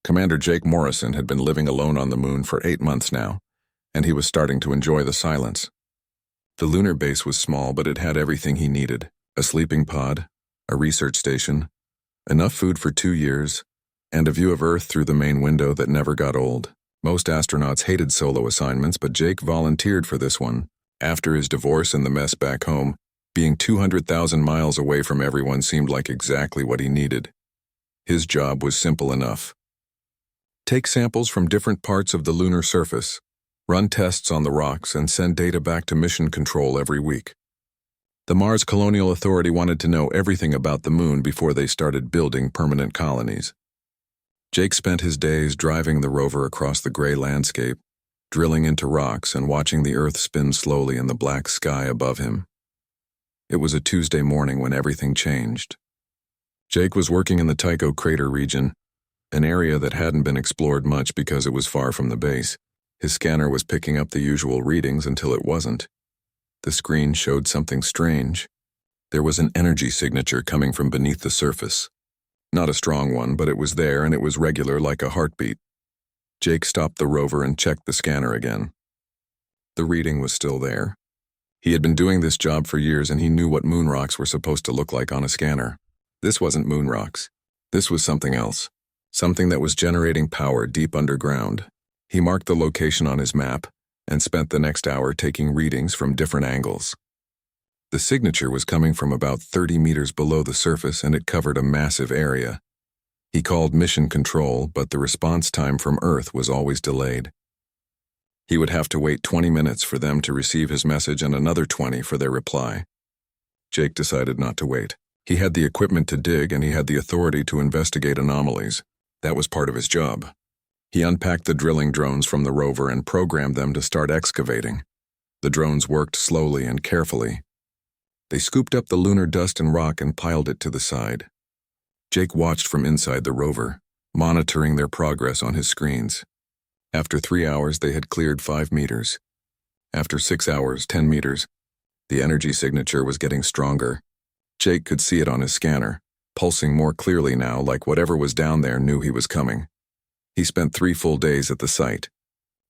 Commander Jake Morrison had been living alone on the moon for 8 months now, and he was starting to enjoy the silence. The lunar base was small, but it had everything he needed: a sleeping pod, a research station, enough food for 2 years, and a view of Earth through the main window that never got old. Most astronauts hated solo assignments, but Jake volunteered for this one. After his divorce and the mess back home, being 200,000 miles away from everyone seemed like exactly what he needed. His job was simple enough. Take samples from different parts of the lunar surface, run tests on the rocks, and send data back to Mission Control every week. The Mars Colonial Authority wanted to know everything about the moon before they started building permanent colonies. Jake spent his days driving the rover across the gray landscape, drilling into rocks and watching the Earth spin slowly in the black sky above him. It was a Tuesday morning when everything changed. Jake was working in the Tycho crater region, an area that hadn't been explored much because it was far from the base. His scanner was picking up the usual readings until it wasn't. The screen showed something strange. There was an energy signature coming from beneath the surface. Not a strong one, but it was there, and it was regular like a heartbeat. Jake stopped the rover and checked the scanner again. The reading was still there. He had been doing this job for years, and he knew what moon rocks were supposed to look like on a scanner. This wasn't moon rocks. This was something else. Something that was generating power deep underground. He marked the location on his map and spent the next hour taking readings from different angles. The signature was coming from about 30 meters below the surface, and it covered a massive area. He called Mission Control, but the response time from Earth was always delayed. He would have to wait 20 minutes for them to receive his message and another 20 for their reply. Jake decided not to wait. He had the equipment to dig, and he had the authority to investigate anomalies. That was part of his job. He unpacked the drilling drones from the rover and programmed them to start excavating. The drones worked slowly and carefully. They scooped up the lunar dust and rock and piled it to the side. Jake watched from inside the rover, monitoring their progress on his screens. After 3 hours, they had cleared 5 meters. After 6 hours, 10 meters. The energy signature was getting stronger. Jake could see it on his scanner, pulsing more clearly now, like whatever was down there knew he was coming. He spent 3 full days at the site.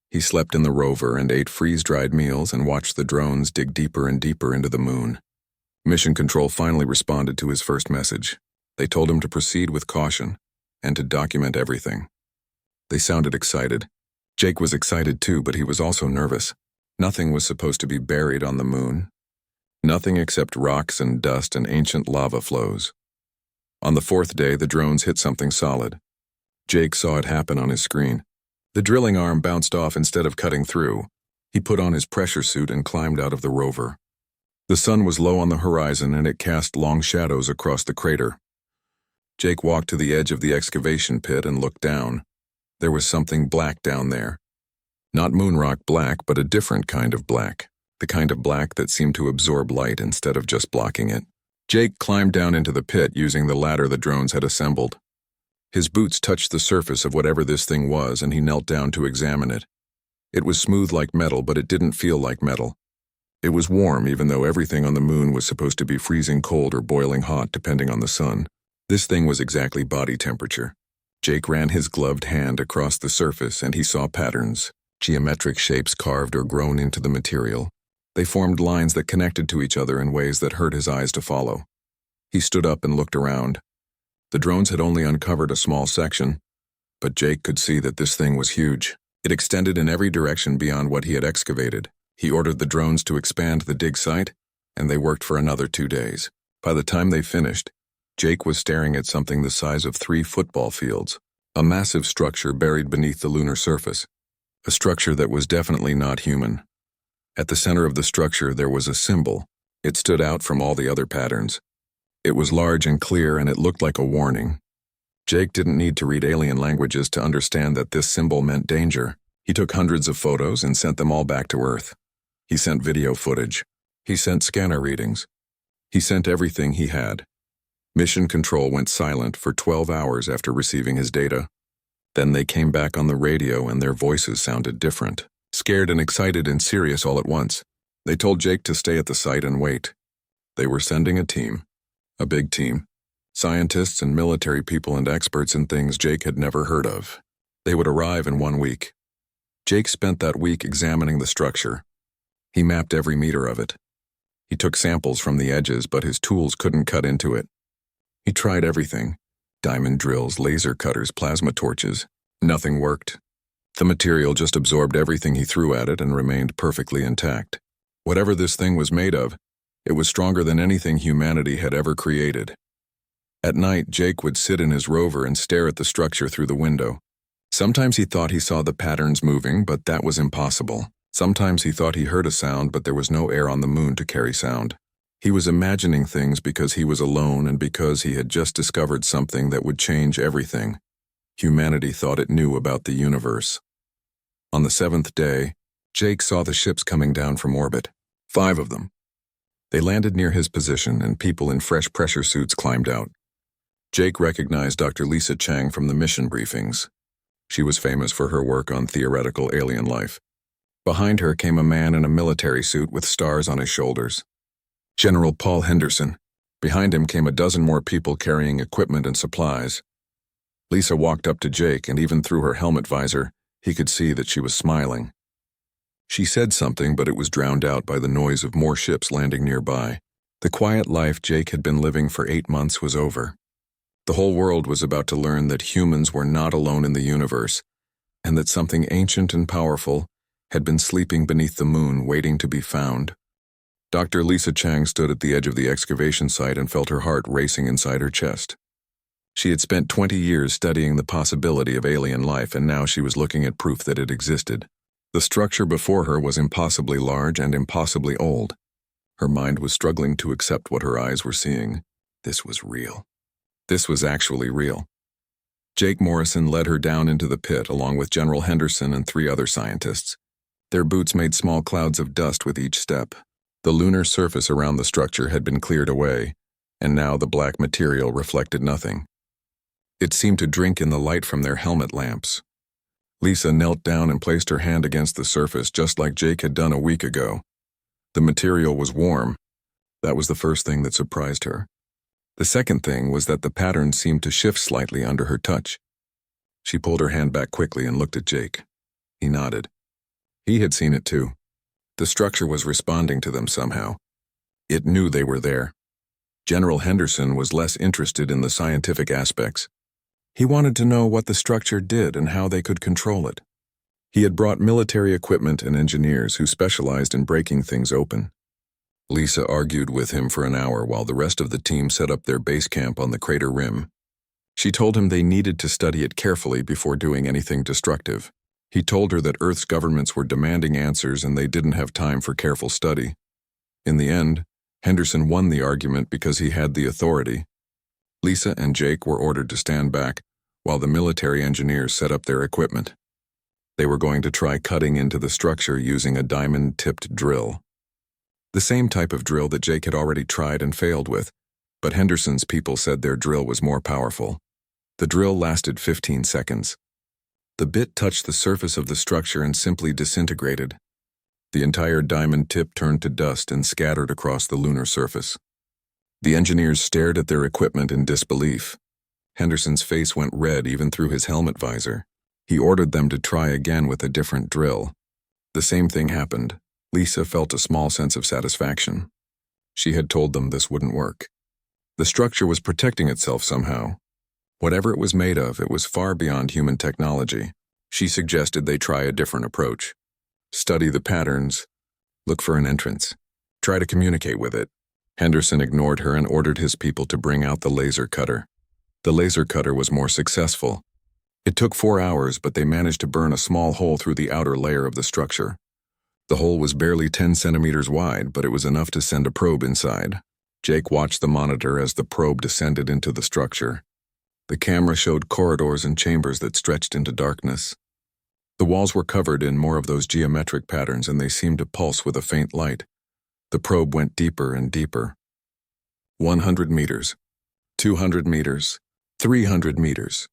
He slept in the rover and ate freeze-dried meals and watched the drones dig deeper and deeper into the moon. Mission Control finally responded to his first message. They told him to proceed with caution and to document everything. They sounded excited. Jake was excited too, but he was also nervous. Nothing was supposed to be buried on the moon. Nothing except rocks and dust and ancient lava flows. On the 4th day, the drones hit something solid. Jake saw it happen on his screen. The drilling arm bounced off instead of cutting through. He put on his pressure suit and climbed out of the rover. The sun was low on the horizon, and it cast long shadows across the crater. Jake walked to the edge of the excavation pit and looked down. There was something black down there. Not moonrock black, but a different kind of black. The kind of black that seemed to absorb light instead of just blocking it. Jake climbed down into the pit using the ladder the drones had assembled. His boots touched the surface of whatever this thing was, and he knelt down to examine it. It was smooth like metal, but it didn't feel like metal. It was warm, even though everything on the moon was supposed to be freezing cold or boiling hot depending on the sun. This thing was exactly body temperature. Jake ran his gloved hand across the surface, and he saw patterns, geometric shapes carved or grown into the material. They formed lines that connected to each other in ways that hurt his eyes to follow. He stood up and looked around. The drones had only uncovered a small section, but Jake could see that this thing was huge. It extended in every direction beyond what he had excavated. He ordered the drones to expand the dig site, and they worked for another 2 days. By the time they finished, Jake was staring at something the size of 3 football fields, a massive structure buried beneath the lunar surface, a structure that was definitely not human. At the center of the structure there was a symbol. It stood out from all the other patterns. It was large and clear, and it looked like a warning. Jake didn't need to read alien languages to understand that this symbol meant danger. He took hundreds of photos and sent them all back to Earth. He sent video footage. He sent scanner readings. He sent everything he had. Mission Control went silent for 12 hours after receiving his data. Then they came back on the radio, and their voices sounded different, scared and excited and serious all at once. They told Jake to stay at the site and wait. They were sending a team. A big team. Scientists and military people and experts in things Jake had never heard of. They would arrive in 1 week. Jake spent that week examining the structure. He mapped every meter of it. He took samples from the edges, but his tools couldn't cut into it. He tried everything: diamond drills, laser cutters, plasma torches. Nothing worked. The material just absorbed everything he threw at it and remained perfectly intact. Whatever this thing was made of, it was stronger than anything humanity had ever created. At night, Jake would sit in his rover and stare at the structure through the window. Sometimes he thought he saw the patterns moving, but that was impossible. Sometimes he thought he heard a sound, but there was no air on the moon to carry sound. He was imagining things because he was alone and because he had just discovered something that would change everything. Humanity thought it knew about the universe. On the 7th day, Jake saw the ships coming down from orbit. 5 of them. They landed near his position, and people in fresh pressure suits climbed out. Jake recognized Dr. Lisa Chang from the mission briefings. She was famous for her work on theoretical alien life. Behind her came a man in a military suit with stars on his shoulders. General Paul Henderson. Behind him came a dozen more people carrying equipment and supplies. Lisa walked up to Jake, and even through her helmet visor, he could see that she was smiling. She said something, but it was drowned out by the noise of more ships landing nearby. The quiet life Jake had been living for 8 months was over. The whole world was about to learn that humans were not alone in the universe, and that something ancient and powerful had been sleeping beneath the moon, waiting to be found. Dr. Lisa Chang stood at the edge of the excavation site and felt her heart racing inside her chest. She had spent 20 years studying the possibility of alien life, and now she was looking at proof that it existed. The structure before her was impossibly large and impossibly old. Her mind was struggling to accept what her eyes were seeing. This was real. This was actually real. Jake Morrison led her down into the pit along with General Henderson and 3 other scientists. Their boots made small clouds of dust with each step. The lunar surface around the structure had been cleared away, and now the black material reflected nothing. It seemed to drink in the light from their helmet lamps. Lisa knelt down and placed her hand against the surface just like Jake had done a week ago. The material was warm. That was the first thing that surprised her. The second thing was that the pattern seemed to shift slightly under her touch. She pulled her hand back quickly and looked at Jake. He nodded. He had seen it too. The structure was responding to them somehow. It knew they were there. General Henderson was less interested in the scientific aspects. He wanted to know what the structure did and how they could control it. He had brought military equipment and engineers who specialized in breaking things open. Lisa argued with him for an hour while the rest of the team set up their base camp on the crater rim. She told him they needed to study it carefully before doing anything destructive. He told her that Earth's governments were demanding answers and they didn't have time for careful study. In the end, Henderson won the argument because he had the authority. Lisa and Jake were ordered to stand back while the military engineers set up their equipment. They were going to try cutting into the structure using a diamond-tipped drill. The same type of drill that Jake had already tried and failed with, but Henderson's people said their drill was more powerful. The drill lasted 15 seconds. The bit touched the surface of the structure and simply disintegrated. The entire diamond tip turned to dust and scattered across the lunar surface. The engineers stared at their equipment in disbelief. Henderson's face went red even through his helmet visor. He ordered them to try again with a different drill. The same thing happened. Lisa felt a small sense of satisfaction. She had told them this wouldn't work. The structure was protecting itself somehow. Whatever it was made of, it was far beyond human technology. She suggested they try a different approach. Study the patterns. Look for an entrance. Try to communicate with it. Henderson ignored her and ordered his people to bring out the laser cutter. The laser cutter was more successful. It took 4 hours, but they managed to burn a small hole through the outer layer of the structure. The hole was barely 10 centimeters wide, but it was enough to send a probe inside. Jake watched the monitor as the probe descended into the structure. The camera showed corridors and chambers that stretched into darkness. The walls were covered in more of those geometric patterns, and they seemed to pulse with a faint light. The probe went deeper and deeper. 100 meters, 200 meters, 300 meters.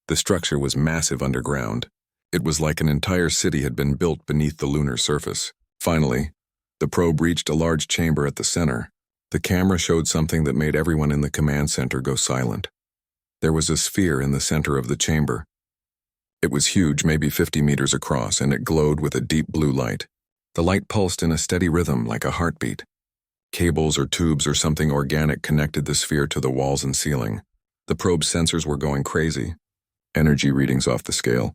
The structure was massive underground. It was like an entire city had been built beneath the lunar surface. Finally, the probe reached a large chamber at the center. The camera showed something that made everyone in the command center go silent. There was a sphere in the center of the chamber. It was huge, maybe 50 meters across, and it glowed with a deep blue light. The light pulsed in a steady rhythm like a heartbeat. Cables or tubes or something organic connected the sphere to the walls and ceiling. The probe's sensors were going crazy. Energy readings off the scale.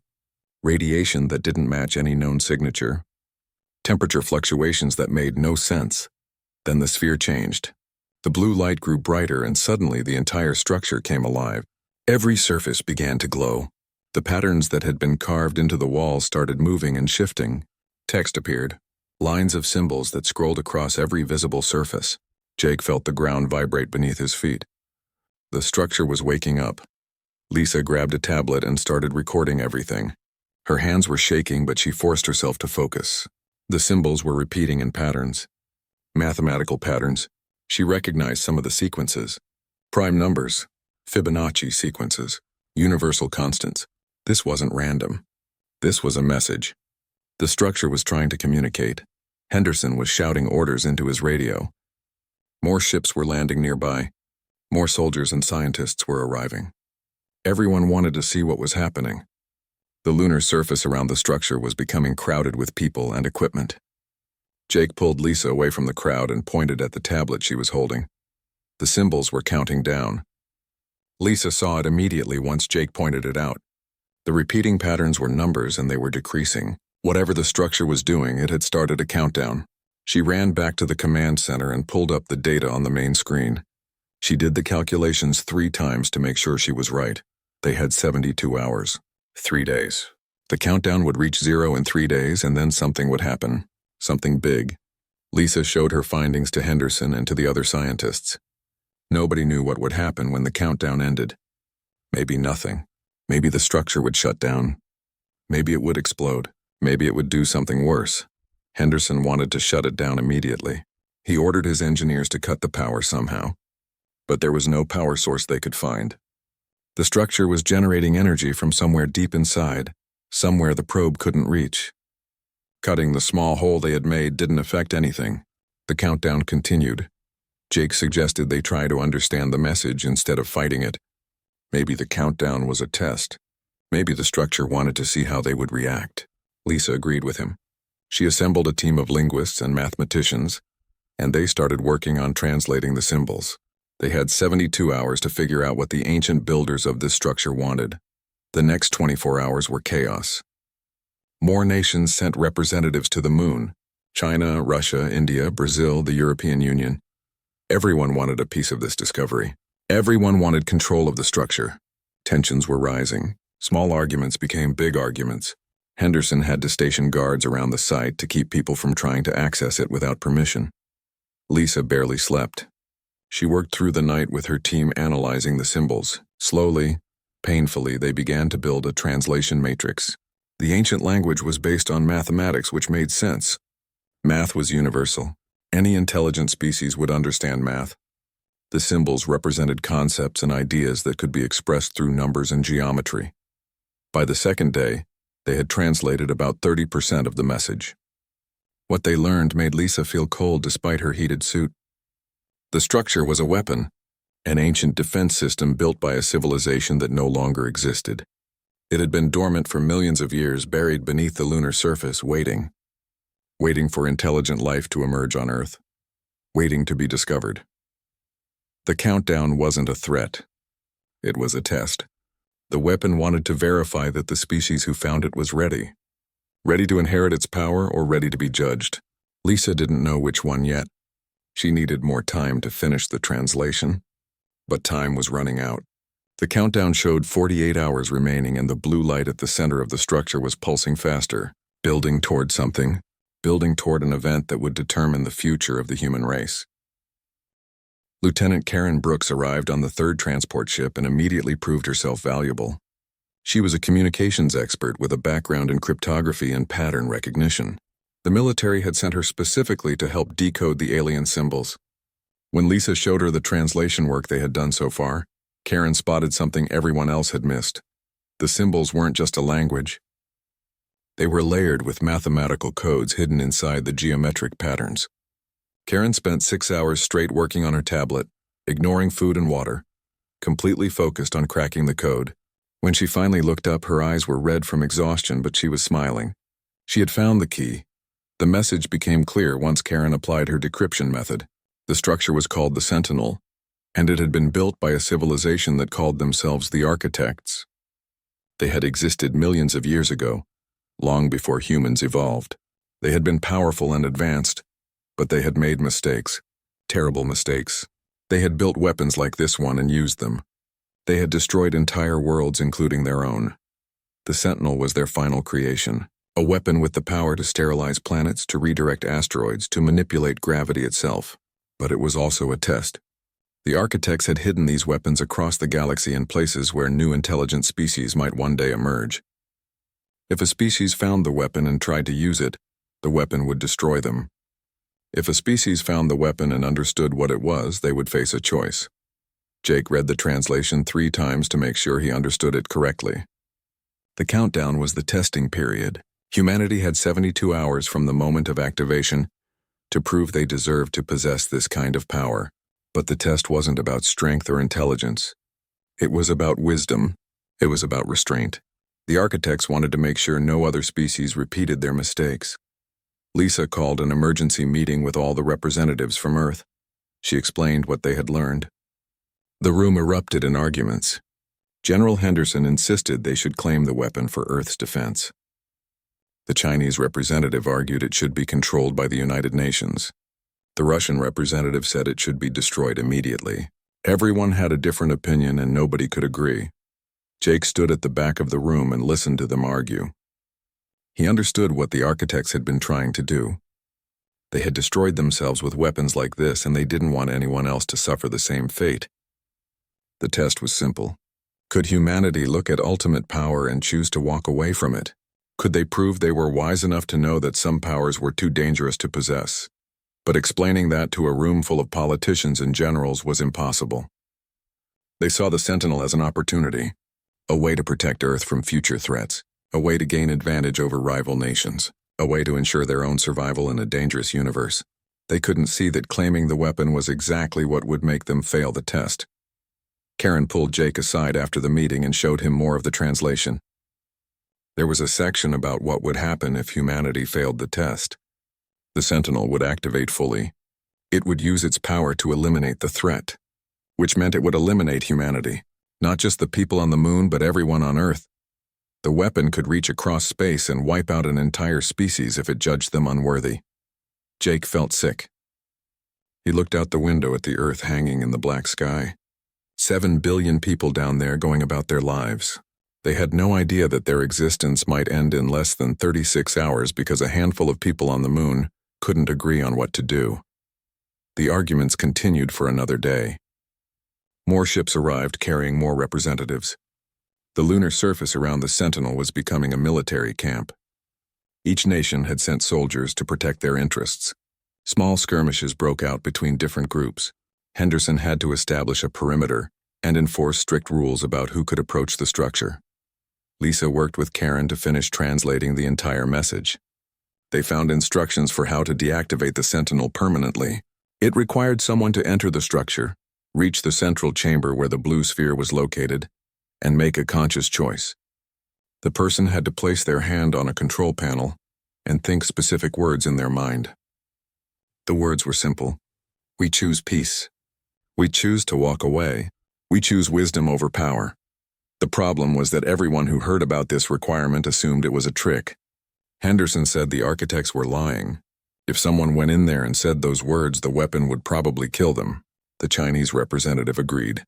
Radiation that didn't match any known signature. Temperature fluctuations that made no sense. Then the sphere changed. The blue light grew brighter and suddenly the entire structure came alive. Every surface began to glow. The patterns that had been carved into the walls started moving and shifting. Text appeared. Lines of symbols that scrolled across every visible surface. Jake felt the ground vibrate beneath his feet. The structure was waking up. Lisa grabbed a tablet and started recording everything. Her hands were shaking, but she forced herself to focus. The symbols were repeating in patterns. Mathematical patterns. She recognized some of the sequences. Prime numbers. Fibonacci sequences. Universal constants. This wasn't random. This was a message. The structure was trying to communicate. Henderson was shouting orders into his radio. More ships were landing nearby. More soldiers and scientists were arriving. Everyone wanted to see what was happening. The lunar surface around the structure was becoming crowded with people and equipment. Jake pulled Lisa away from the crowd and pointed at the tablet she was holding. The symbols were counting down. Lisa saw it immediately once Jake pointed it out. The repeating patterns were numbers and they were decreasing. Whatever the structure was doing, it had started a countdown. She ran back to the command center and pulled up the data on the main screen. She did the calculations 3 times to make sure she was right. They had 72 hours. 3 days. The countdown would reach 0 in 3 days and then something would happen. Something big. Lisa showed her findings to Henderson and to the other scientists. Nobody knew what would happen when the countdown ended. Maybe nothing. Maybe the structure would shut down. Maybe it would explode. Maybe it would do something worse. Henderson wanted to shut it down immediately. He ordered his engineers to cut the power somehow. But there was no power source they could find. The structure was generating energy from somewhere deep inside, somewhere the probe couldn't reach. Cutting the small hole they had made didn't affect anything. The countdown continued. Jake suggested they try to understand the message instead of fighting it. Maybe the countdown was a test. Maybe the structure wanted to see how they would react. Lisa agreed with him. She assembled a team of linguists and mathematicians, and they started working on translating the symbols. They had 72 hours to figure out what the ancient builders of this structure wanted. The next 24 hours were chaos. More nations sent representatives to the moon. China, Russia, India, Brazil, the European Union. Everyone wanted a piece of this discovery. Everyone wanted control of the structure. Tensions were rising. Small arguments became big arguments. Henderson had to station guards around the site to keep people from trying to access it without permission. Lisa barely slept. She worked through the night with her team analyzing the symbols. Slowly, painfully, they began to build a translation matrix. The ancient language was based on mathematics, which made sense. Math was universal. Any intelligent species would understand math. The symbols represented concepts and ideas that could be expressed through numbers and geometry. By the second day, they had translated about 30% of the message. What they learned made Lisa feel cold despite her heated suit. The structure was a weapon, an ancient defense system built by a civilization that no longer existed. It had been dormant for millions of years, buried beneath the lunar surface, waiting for intelligent life to emerge on Earth, waiting to be discovered. The countdown wasn't a threat. It was a test. The weapon wanted to verify that the species who found it was ready to inherit its power or ready to be judged. Lisa didn't know which one yet. She needed more time to finish the translation, but time was running out. The countdown showed 48 hours remaining and the blue light at the center of the structure was pulsing faster, building toward something, building toward an event that would determine the future of the human race. Lieutenant Karen Brooks arrived on the 3rd transport ship and immediately proved herself valuable. She was a communications expert with a background in cryptography and pattern recognition. The military had sent her specifically to help decode the alien symbols. When Lisa showed her the translation work they had done so far, Karen spotted something everyone else had missed. The symbols weren't just a language. They were layered with mathematical codes hidden inside the geometric patterns. Karen spent 6 hours straight working on her tablet, ignoring food and water, completely focused on cracking the code. When she finally looked up, her eyes were red from exhaustion, but she was smiling. She had found the key. The message became clear once Karen applied her decryption method. The structure was called the Sentinel, and it had been built by a civilization that called themselves the Architects. They had existed millions of years ago, long before humans evolved. They had been powerful and advanced, but they had made mistakes, terrible mistakes. They had built weapons like this one and used them. They had destroyed entire worlds, including their own. The Sentinel was their final creation, a weapon with the power to sterilize planets, to redirect asteroids, to manipulate gravity itself. But it was also a test. The Architects had hidden these weapons across the galaxy in places where new intelligent species might one day emerge. If a species found the weapon and tried to use it, the weapon would destroy them. If a species found the weapon and understood what it was, they would face a choice. Jake read the translation 3 times to make sure he understood it correctly. The countdown was the testing period. Humanity had 72 hours from the moment of activation to prove they deserved to possess this kind of power. But the test wasn't about strength or intelligence. It was about wisdom. It was about restraint. The Architects wanted to make sure no other species repeated their mistakes. Lisa called an emergency meeting with all the representatives from Earth. She explained what they had learned. The room erupted in arguments. General Henderson insisted they should claim the weapon for Earth's defense. The Chinese representative argued it should be controlled by the United Nations. The Russian representative said it should be destroyed immediately. Everyone had a different opinion and nobody could agree. Jake stood at the back of the room and listened to them argue. He understood what the Architects had been trying to do. They had destroyed themselves with weapons like this, and they didn't want anyone else to suffer the same fate. The test was simple. Could humanity look at ultimate power and choose to walk away from it? Could they prove they were wise enough to know that some powers were too dangerous to possess? But explaining that to a room full of politicians and generals was impossible. They saw the Sentinel as an opportunity, a way to protect Earth from future threats, a way to gain advantage over rival nations, a way to ensure their own survival in a dangerous universe. They couldn't see that claiming the weapon was exactly what would make them fail the test. Karen pulled Jake aside after the meeting and showed him more of the translation. There was a section about what would happen if humanity failed the test. The Sentinel would activate fully. It would use its power to eliminate the threat, which meant it would eliminate humanity, not just the people on the moon but everyone on Earth. The weapon could reach across space and wipe out an entire species if it judged them unworthy. Jake felt sick. He looked out the window at the Earth hanging in the black sky. 7 billion people down there going about their lives. They had no idea that their existence might end in less than 36 hours because a handful of people on the moon couldn't agree on what to do. The arguments continued for another day. More ships arrived carrying more representatives. The lunar surface around the Sentinel was becoming a military camp. Each nation had sent soldiers to protect their interests. Small skirmishes broke out between different groups. Henderson had to establish a perimeter and enforce strict rules about who could approach the structure. Lisa worked with Karen to finish translating the entire message. They found instructions for how to deactivate the Sentinel permanently. It required someone to enter the structure, reach the central chamber where the blue sphere was located, and make a conscious choice. The person had to place their hand on a control panel and think specific words in their mind. The words were simple. We choose peace. We choose to walk away. We choose wisdom over power. The problem was that everyone who heard about this requirement assumed it was a trick. Henderson said the Architects were lying. If someone went in there and said those words, the weapon would probably kill them. The Chinese representative agreed.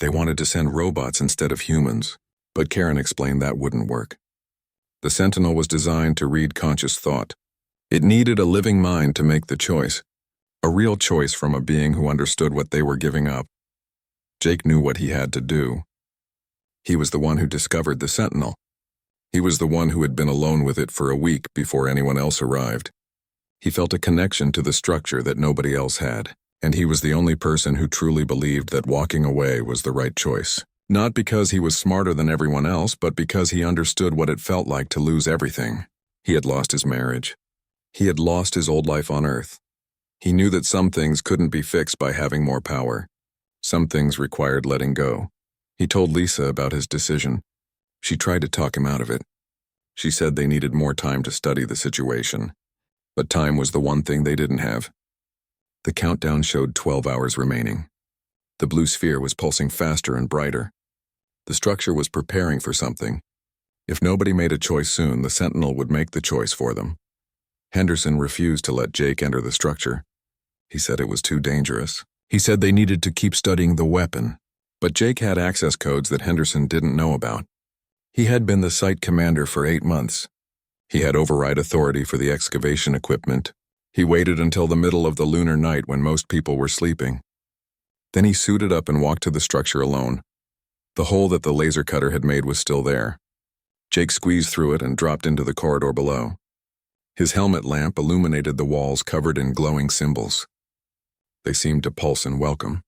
They wanted to send robots instead of humans, but Karen explained that wouldn't work. The Sentinel was designed to read conscious thought. It needed a living mind to make the choice, a real choice from a being who understood what they were giving up. Jake knew what he had to do. He was the one who discovered the Sentinel. He was the one who had been alone with it for a week before anyone else arrived. He felt a connection to the structure that nobody else had, and he was the only person who truly believed that walking away was the right choice. Not because he was smarter than everyone else, but because he understood what it felt like to lose everything. He had lost his marriage. He had lost his old life on Earth. He knew that some things couldn't be fixed by having more power. Some things required letting go. He told Lisa about his decision. She tried to talk him out of it. She said they needed more time to study the situation. But time was the one thing they didn't have. The countdown showed 12 hours remaining. The blue sphere was pulsing faster and brighter. The structure was preparing for something. If nobody made a choice soon, the Sentinel would make the choice for them. Henderson refused to let Jake enter the structure. He said it was too dangerous. He said they needed to keep studying the weapon. But Jake had access codes that Henderson didn't know about. He had been the site commander for 8 months. He had override authority for the excavation equipment. He waited until the middle of the lunar night when most people were sleeping. Then he suited up and walked to the structure alone. The hole that the laser cutter had made was still there. Jake squeezed through it and dropped into the corridor below. His helmet lamp illuminated the walls covered in glowing symbols. They seemed to pulse in welcome,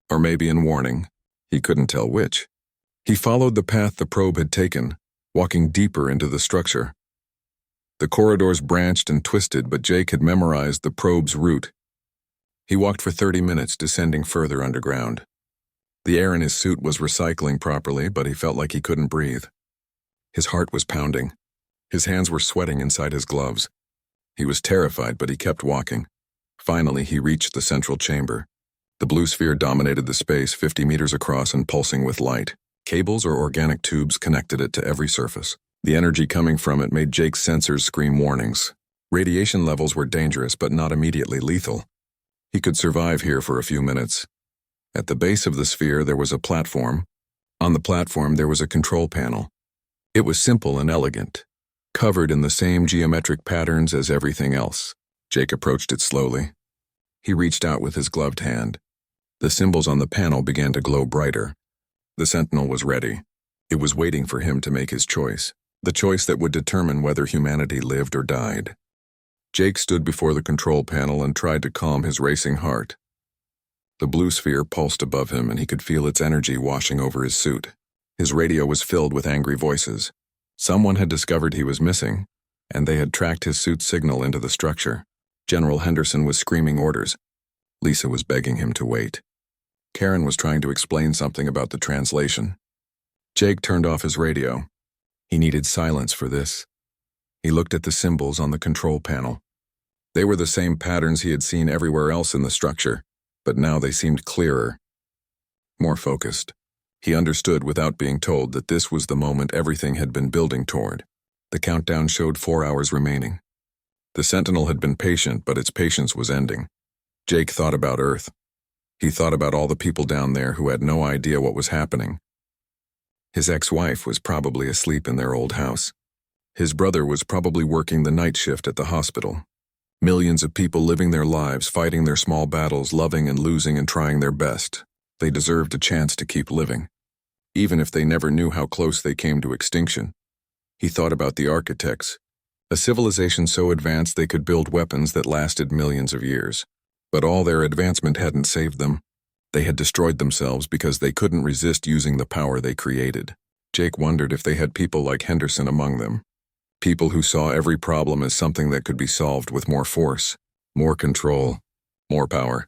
or maybe in warning. He couldn't tell which. He followed the path the probe had taken, walking deeper into the structure. The corridors branched and twisted, but Jake had memorized the probe's route. He walked for 30 minutes, descending further underground. The air in his suit was recycling properly, but he felt like he couldn't breathe. His heart was pounding. His hands were sweating inside his gloves. He was terrified, but he kept walking. Finally, he reached the central chamber. The blue sphere dominated the space 50 meters across and pulsing with light. Cables or organic tubes connected it to every surface. The energy coming from it made Jake's sensors scream warnings. Radiation levels were dangerous, but not immediately lethal. He could survive here for a few minutes. At the base of the sphere, there was a platform. On the platform, there was a control panel. It was simple and elegant, covered in the same geometric patterns as everything else. Jake approached it slowly. He reached out with his gloved hand. The symbols on the panel began to glow brighter. The Sentinel was ready. It was waiting for him to make his choice, the choice that would determine whether humanity lived or died. Jake stood before the control panel and tried to calm his racing heart. The blue sphere pulsed above him, and he could feel its energy washing over his suit. His radio was filled with angry voices. Someone had discovered he was missing, and they had tracked his suit's signal into the structure. General Henderson was screaming orders. Lisa was begging him to wait. Karen was trying to explain something about the translation. Jake turned off his radio. He needed silence for this. He looked at the symbols on the control panel. They were the same patterns he had seen everywhere else in the structure, but now they seemed clearer, more focused. He understood without being told that this was the moment everything had been building toward. The countdown showed 4 hours remaining. The Sentinel had been patient, but its patience was ending. Jake thought about Earth. He thought about all the people down there who had no idea what was happening. His ex-wife was probably asleep in their old house. His brother was probably working the night shift at the hospital. Millions of people living their lives, fighting their small battles, loving and losing and trying their best. They deserved a chance to keep living, even if they never knew how close they came to extinction. He thought about the architects, a civilization so advanced they could build weapons that lasted millions of years. But all their advancement hadn't saved them. They had destroyed themselves because they couldn't resist using the power they created. Jake wondered if they had people like Henderson among them. People who saw every problem as something that could be solved with more force, more control, more power.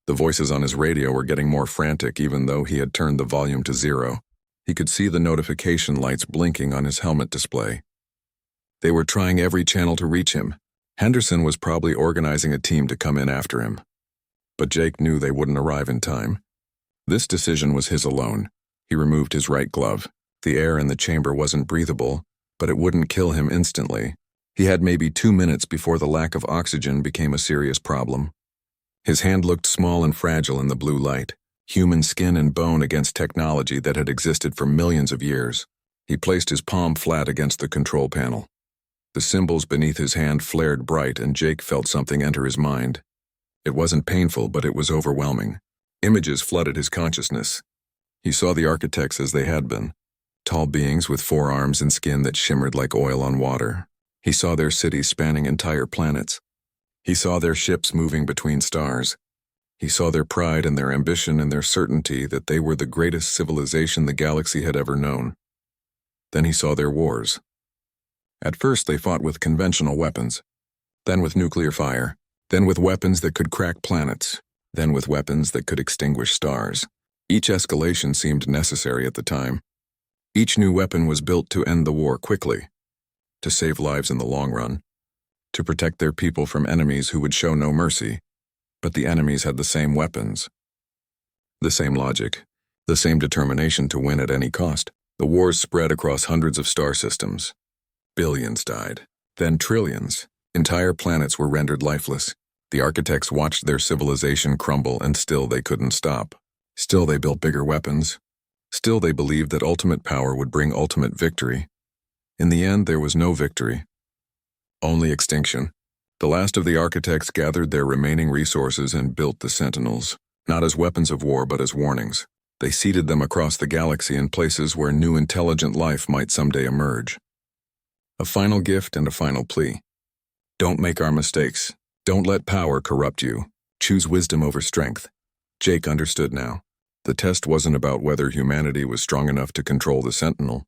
The voices on his radio were getting more frantic even though he had turned the volume to 0. He could see the notification lights blinking on his helmet display. They were trying every channel to reach him. Henderson was probably organizing a team to come in after him. But Jake knew they wouldn't arrive in time. This decision was his alone. He removed his right glove. The air in the chamber wasn't breathable, but it wouldn't kill him instantly. He had maybe 2 minutes before the lack of oxygen became a serious problem. His hand looked small and fragile in the blue light, human skin and bone against technology that had existed for millions of years. He placed his palm flat against the control panel. The symbols beneath his hand flared bright, and Jake felt something enter his mind. It wasn't painful, but it was overwhelming. Images flooded his consciousness. He saw the architects as they had been, tall beings with 4 arms and skin that shimmered like oil on water. He saw their cities spanning entire planets. He saw their ships moving between stars. He saw their pride and their ambition and their certainty that they were the greatest civilization the galaxy had ever known. Then he saw their wars. At first they fought with conventional weapons, then with nuclear fire. then with weapons that could crack planets, then with weapons that could extinguish stars. Each escalation seemed necessary at the time. Each new weapon was built to end the war quickly, to save lives in the long run, to protect their people from enemies who would show no mercy. But the enemies had the same weapons, the same logic, the same determination to win at any cost. The wars spread across hundreds of star systems. Billions died, then trillions. Entire planets were rendered lifeless. The architects watched their civilization crumble, and still they couldn't stop. Still they built bigger weapons. Still they believed that ultimate power would bring ultimate victory. In the end, there was no victory, only extinction. The last of the architects gathered their remaining resources and built the Sentinels, not as weapons of war but as warnings. They seeded them across the galaxy in places where new intelligent life might someday emerge. A final gift and a final plea. Don't make our mistakes. Don't let power corrupt you. Choose wisdom over strength. Jake understood now. The test wasn't about whether humanity was strong enough to control the Sentinel.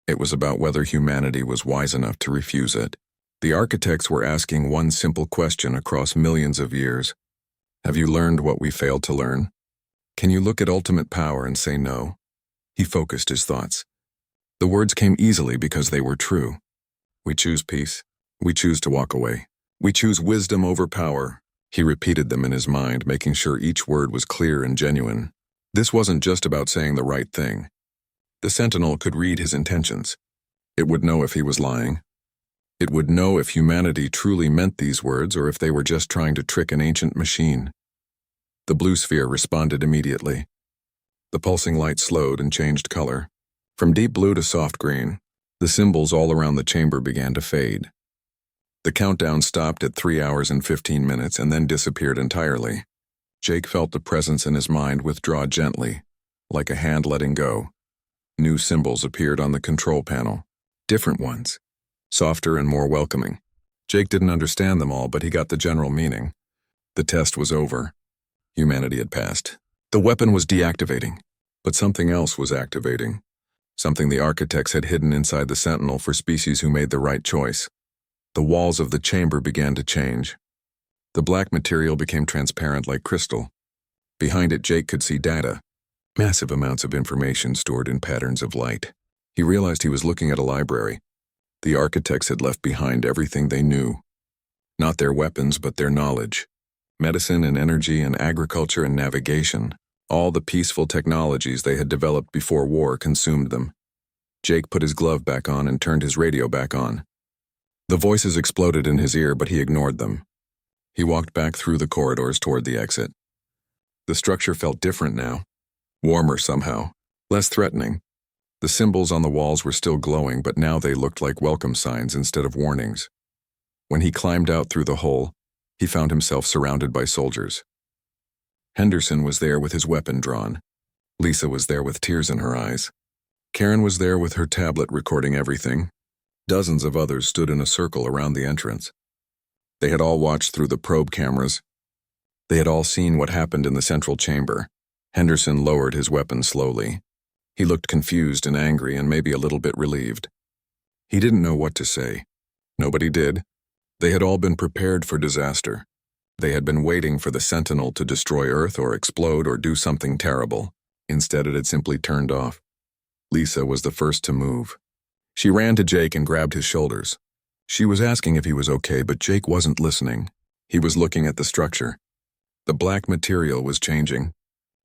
It was about whether humanity was wise enough to refuse it. The architects were asking one simple question across millions of years. Have you learned what we failed to learn? Can you look at ultimate power and say no? He focused his thoughts. The words came easily because they were true. We choose peace. We choose to walk away. We choose wisdom over power. He repeated them in his mind, making sure each word was clear and genuine. This wasn't just about saying the right thing. The Sentinel could read his intentions. It would know if he was lying. It would know if humanity truly meant these words or if they were just trying to trick an ancient machine. The blue sphere responded immediately. The pulsing light slowed and changed color. From deep blue to soft green, the symbols all around the chamber began to fade. The countdown stopped at 3 hours and 15 minutes and then disappeared entirely. Jake felt the presence in his mind withdraw gently, like a hand letting go. New symbols appeared on the control panel. Different ones, softer and more welcoming. Jake didn't understand them all, but he got the general meaning. The test was over. Humanity had passed. The weapon was deactivating, but something else was activating. Something the architects had hidden inside the Sentinel for species who made the right choice. The walls of the chamber began to change. The black material became transparent like crystal. Behind it, Jake could see data, massive amounts of information stored in patterns of light. He realized he was looking at a library. The architects had left behind everything they knew. Not their weapons, but their knowledge. Medicine and energy and agriculture and navigation. All the peaceful technologies they had developed before war consumed them. Jake put his glove back on and turned his radio back on. The voices exploded in his ear, but he ignored them. He walked back through the corridors toward the exit. The structure felt different now. Warmer somehow. Less threatening. The symbols on the walls were still glowing, but now they looked like welcome signs instead of warnings. When he climbed out through the hole, he found himself surrounded by soldiers. Henderson was there with his weapon drawn. Lisa was there with tears in her eyes. Karen was there with her tablet recording everything. Dozens of others stood in a circle around the entrance. They had all watched through the probe cameras. They had all seen what happened in the central chamber. Henderson lowered his weapon slowly. He looked confused and angry and maybe a little bit relieved. He didn't know what to say. Nobody did. They had all been prepared for disaster. They had been waiting for the Sentinel to destroy Earth or explode or do something terrible. Instead, it had simply turned off. Lisa was the first to move. She ran to Jake and grabbed his shoulders. She was asking if he was okay, but Jake wasn't listening. He was looking at the structure. The black material was changing.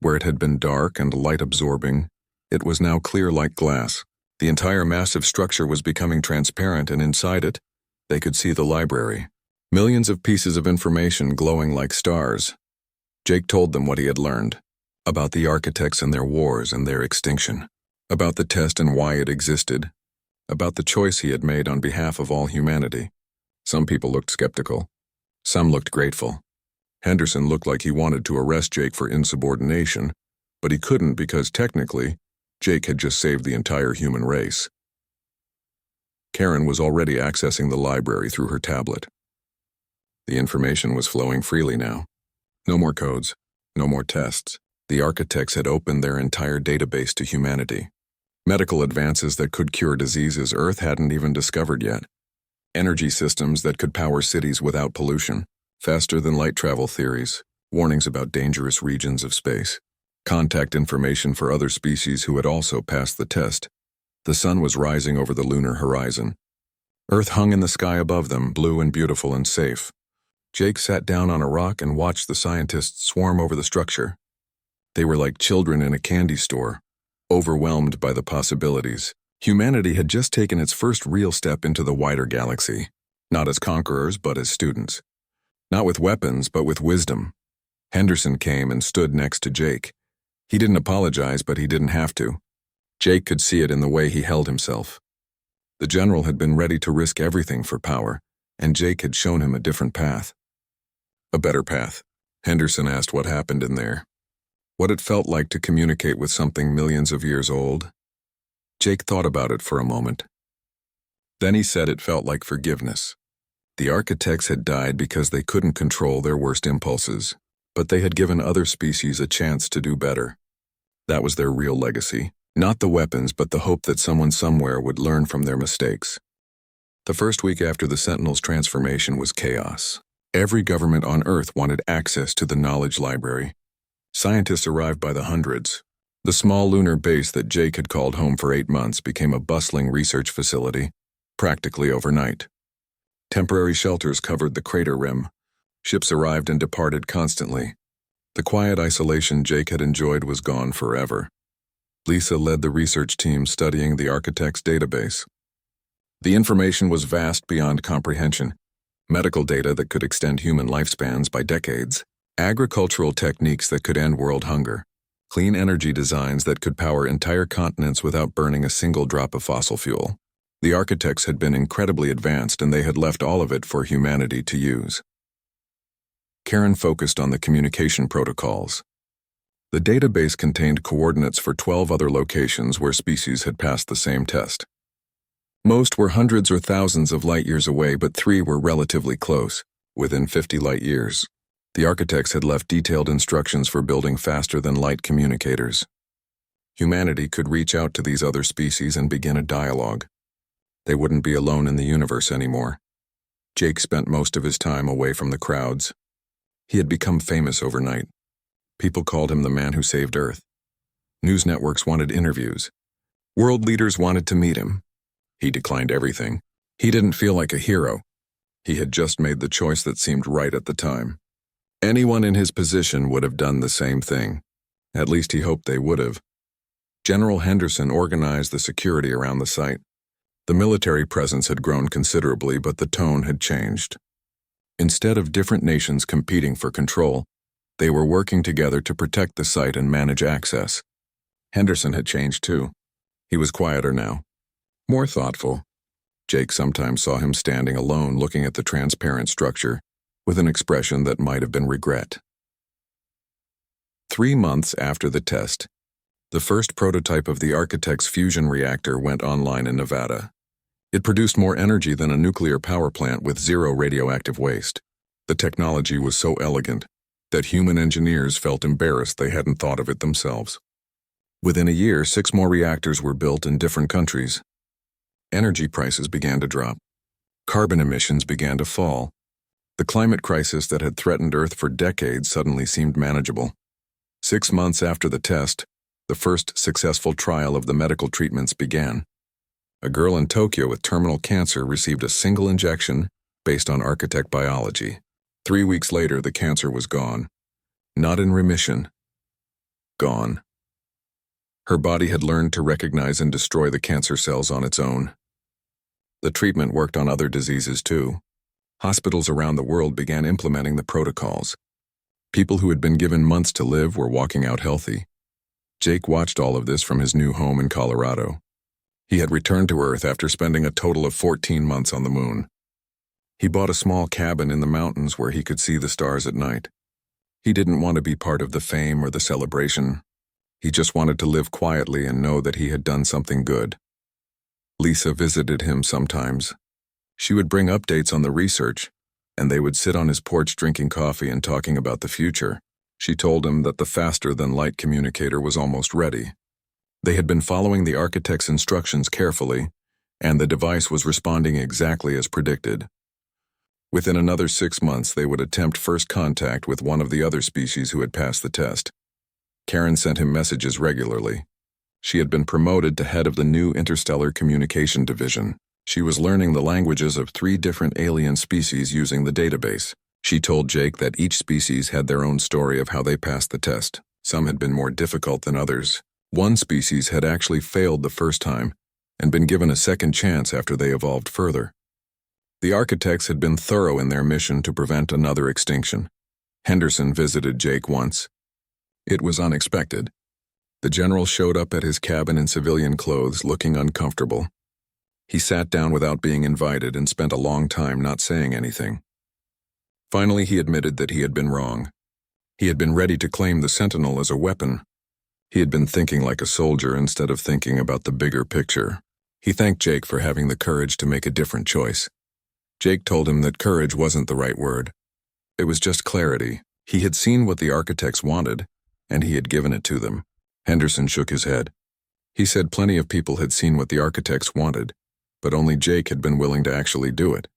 Where it had been dark and light-absorbing, it was now clear like glass. The entire massive structure was becoming transparent, and inside it, they could see the library. Millions of pieces of information glowing like stars. Jake told them what he had learned. About the architects and their wars and their extinction. About the test and why it existed. About the choice he had made on behalf of all humanity. Some people looked skeptical. Some looked grateful. Henderson looked like he wanted to arrest Jake for insubordination, but he couldn't because technically, Jake had just saved the entire human race. Karen was already accessing the library through her tablet. The information was flowing freely now. No more codes, no more tests. The architects had opened their entire database to humanity. Medical advances that could cure diseases Earth hadn't even discovered yet. Energy systems that could power cities without pollution. faster-than-light travel theories, warnings about dangerous regions of space, contact information for other species who had also passed the test. The sun was rising over the lunar horizon. Earth hung in the sky above them, blue and beautiful and safe. Jake sat down on a rock and watched the scientists swarm over the structure. They were like children in a candy store, overwhelmed by the possibilities. Humanity had just taken its first real step into the wider galaxy, not as conquerors but as students. Not with weapons, but with wisdom. Henderson came and stood next to Jake. He didn't apologize, but he didn't have to. Jake could see it in the way he held himself. The general had been ready to risk everything for power, and Jake had shown him a different path. A better path. Henderson asked what happened in there. What it felt like to communicate with something millions of years old. Jake thought about it for a moment. Then he said it felt like forgiveness. The architects had died because they couldn't control their worst impulses, but they had given other species a chance to do better. That was their real legacy. Not the weapons, but the hope that someone somewhere would learn from their mistakes. The first week after the Sentinel's transformation was chaos. Every government on Earth wanted access to the knowledge library. Scientists arrived by the hundreds. The small lunar base that Jake had called home for 8 months became a bustling research facility, practically overnight. Temporary shelters covered the crater rim. Ships arrived and departed constantly. The quiet isolation Jake had enjoyed was gone forever. Lisa led the research team studying the architect's database. The information was vast beyond comprehension. Medical data that could extend human lifespans by decades. Agricultural techniques that could end world hunger. Clean energy designs that could power entire continents without burning a single drop of fossil fuel. The architects had been incredibly advanced, and they had left all of it for humanity to use. Karen focused on the communication protocols. The database contained coordinates for 12 other locations where species had passed the same test. Most were hundreds or thousands of light years away, but 3 were relatively close, within 50 light years. The architects had left detailed instructions for building faster-than-light communicators. Humanity could reach out to these other species and begin a dialogue. They wouldn't be alone in the universe anymore. Jake spent most of his time away from the crowds. He had become famous overnight. People called him the man who saved Earth. News networks wanted interviews. World leaders wanted to meet him. He declined everything. He didn't feel like a hero. He had just made the choice that seemed right at the time. Anyone in his position would have done the same thing. At least he hoped they would have. General Henderson organized the security around the site. The military presence had grown considerably, but the tone had changed. Instead of different nations competing for control, they were working together to protect the site and manage access. Henderson had changed too. He was quieter now, more thoughtful. Jake sometimes saw him standing alone looking at the transparent structure, with an expression that might have been regret. 3 months after the test, the first prototype of the architect's fusion reactor went online in Nevada. It produced more energy than a nuclear power plant with 0 radioactive waste. The technology was so elegant that human engineers felt embarrassed they hadn't thought of it themselves. Within a year, 6 more reactors were built in different countries. Energy prices began to drop. Carbon emissions began to fall. The climate crisis that had threatened Earth for decades suddenly seemed manageable. 6 months after the test, the first successful trial of the medical treatments began. A girl in Tokyo with terminal cancer received a single injection based on architect biology. 3 weeks later, the cancer was gone. Not in remission. Gone. Her body had learned to recognize and destroy the cancer cells on its own. The treatment worked on other diseases too. Hospitals around the world began implementing the protocols. People who had been given months to live were walking out healthy. Jake watched all of this from his new home in Colorado. He had returned to Earth after spending a total of 14 months on the moon. He bought a small cabin in the mountains where he could see the stars at night. He didn't want to be part of the fame or the celebration. He just wanted to live quietly and know that he had done something good. Lisa visited him sometimes. She would bring updates on the research, and they would sit on his porch drinking coffee and talking about the future. She told him that the faster-than-light communicator was almost ready. They had been following the architect's instructions carefully, and the device was responding exactly as predicted. Within another 6 months, they would attempt first contact with one of the other species who had passed the test. Karen sent him messages regularly. She had been promoted to head of the new Interstellar Communication Division. She was learning the languages of 3 different alien species using the database. She told Jake that each species had their own story of how they passed the test. Some had been more difficult than others. One species had actually failed the first time and been given a second chance after they evolved further. The architects had been thorough in their mission to prevent another extinction. Henderson visited Jake once. It was unexpected. The general showed up at his cabin in civilian clothes, looking uncomfortable. He sat down without being invited and spent a long time not saying anything. Finally, he admitted that he had been wrong. He had been ready to claim the Sentinel as a weapon. He had been thinking like a soldier instead of thinking about the bigger picture. He thanked Jake for having the courage to make a different choice. Jake told him that courage wasn't the right word. It was just clarity. He had seen what the architects wanted, and he had given it to them. Henderson shook his head. He said plenty of people had seen what the architects wanted, but only Jake had been willing to actually do it.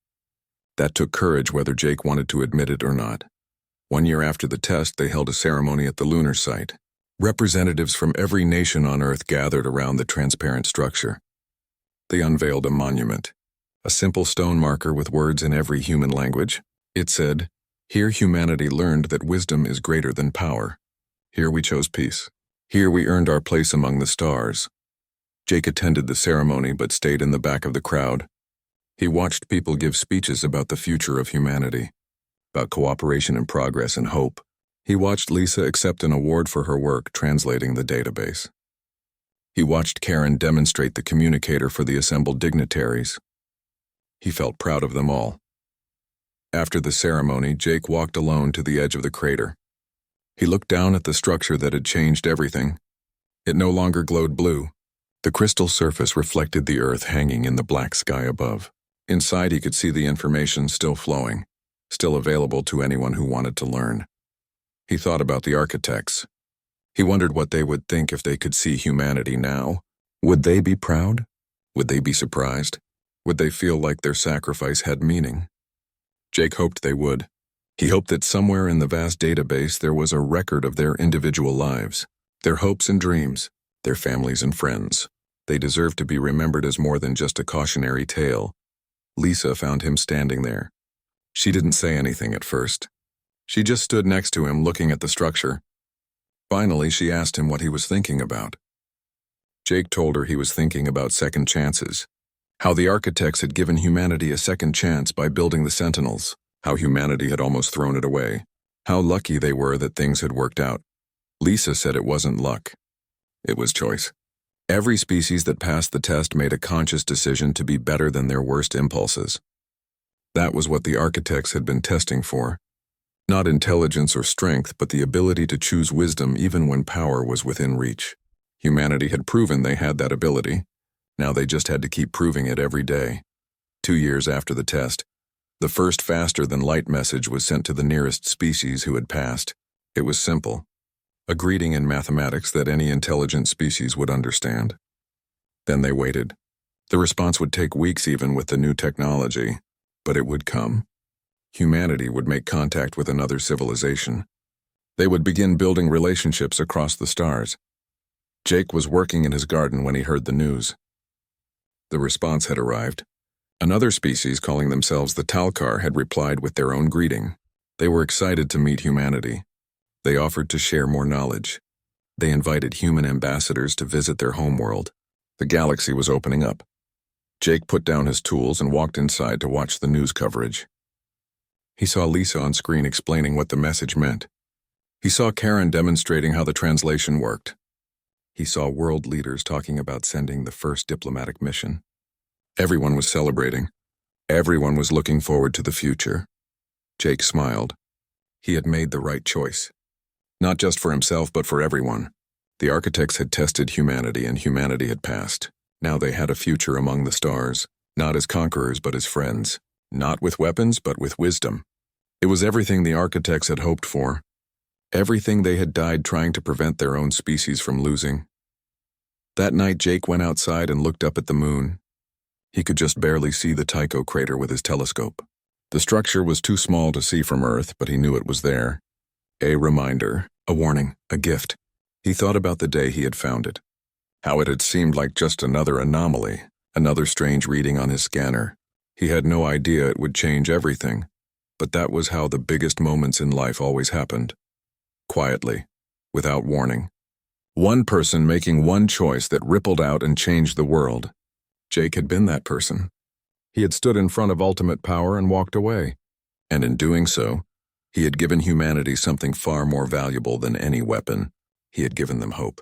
That took courage whether Jake wanted to admit it or not. 1 year after the test, they held a ceremony at the lunar site. Representatives from every nation on Earth gathered around the transparent structure. They unveiled a monument, a simple stone marker with words in every human language. It said, "Here humanity learned that wisdom is greater than power. Here we chose peace. Here we earned our place among the stars." Jake attended the ceremony but stayed in the back of the crowd. He watched people give speeches about the future of humanity, about cooperation and progress and hope. He watched Lisa accept an award for her work translating the database. He watched Karen demonstrate the communicator for the assembled dignitaries. He felt proud of them all. After the ceremony, Jake walked alone to the edge of the crater. He looked down at the structure that had changed everything. It no longer glowed blue. The crystal surface reflected the Earth hanging in the black sky above. Inside, he could see the information still flowing, still available to anyone who wanted to learn. He thought about the architects. He wondered what they would think if they could see humanity now. Would they be proud? Would they be surprised? Would they feel like their sacrifice had meaning? Jake hoped they would. He hoped that somewhere in the vast database there was a record of their individual lives, their hopes and dreams, their families and friends. They deserved to be remembered as more than just a cautionary tale. Lisa found him standing there. She didn't say anything at first. She just stood next to him looking at the structure. Finally, she asked him what he was thinking about. Jake told her he was thinking about second chances, how the architects had given humanity a second chance by building the Sentinels, how humanity had almost thrown it away, how lucky they were that things had worked out. Lisa said it wasn't luck. It was choice. Every species that passed the test made a conscious decision to be better than their worst impulses. That was what the architects had been testing for. Not intelligence or strength, but the ability to choose wisdom even when power was within reach. Humanity had proven they had that ability. Now they just had to keep proving it every day. 2 years after the test, the first faster-than-light message was sent to the nearest species who had passed. It was simple. A greeting in mathematics that any intelligent species would understand. Then they waited. The response would take weeks even with the new technology, but it would come. Humanity would make contact with another civilization. They would begin building relationships across the stars. Jake was working in his garden when he heard the news. The response had arrived. Another species calling themselves the Talkar had replied with their own greeting. They were excited to meet humanity. They offered to share more knowledge. They invited human ambassadors to visit their homeworld. The galaxy was opening up. Jake put down his tools and walked inside to watch the news coverage. He saw Lisa on screen explaining what the message meant. He saw Karen demonstrating how the translation worked. He saw world leaders talking about sending the first diplomatic mission. Everyone was celebrating. Everyone was looking forward to the future. Jake smiled. He had made the right choice. Not just for himself, but for everyone. The architects had tested humanity, and humanity had passed. Now they had a future among the stars, not as conquerors, but as friends. Not with weapons, but with wisdom. It was everything the architects had hoped for. Everything they had died trying to prevent their own species from losing. That night, Jake went outside and looked up at the moon. He could just barely see the Tycho crater with his telescope. The structure was too small to see from Earth, but he knew it was there. A reminder, a warning, a gift. He thought about the day he had found it. How it had seemed like just another anomaly, another strange reading on his scanner. He had no idea it would change everything, but that was how the biggest moments in life always happened. Quietly, without warning. One person making one choice that rippled out and changed the world. Jake had been that person. He had stood in front of ultimate power and walked away. And in doing so, he had given humanity something far more valuable than any weapon. He had given them hope.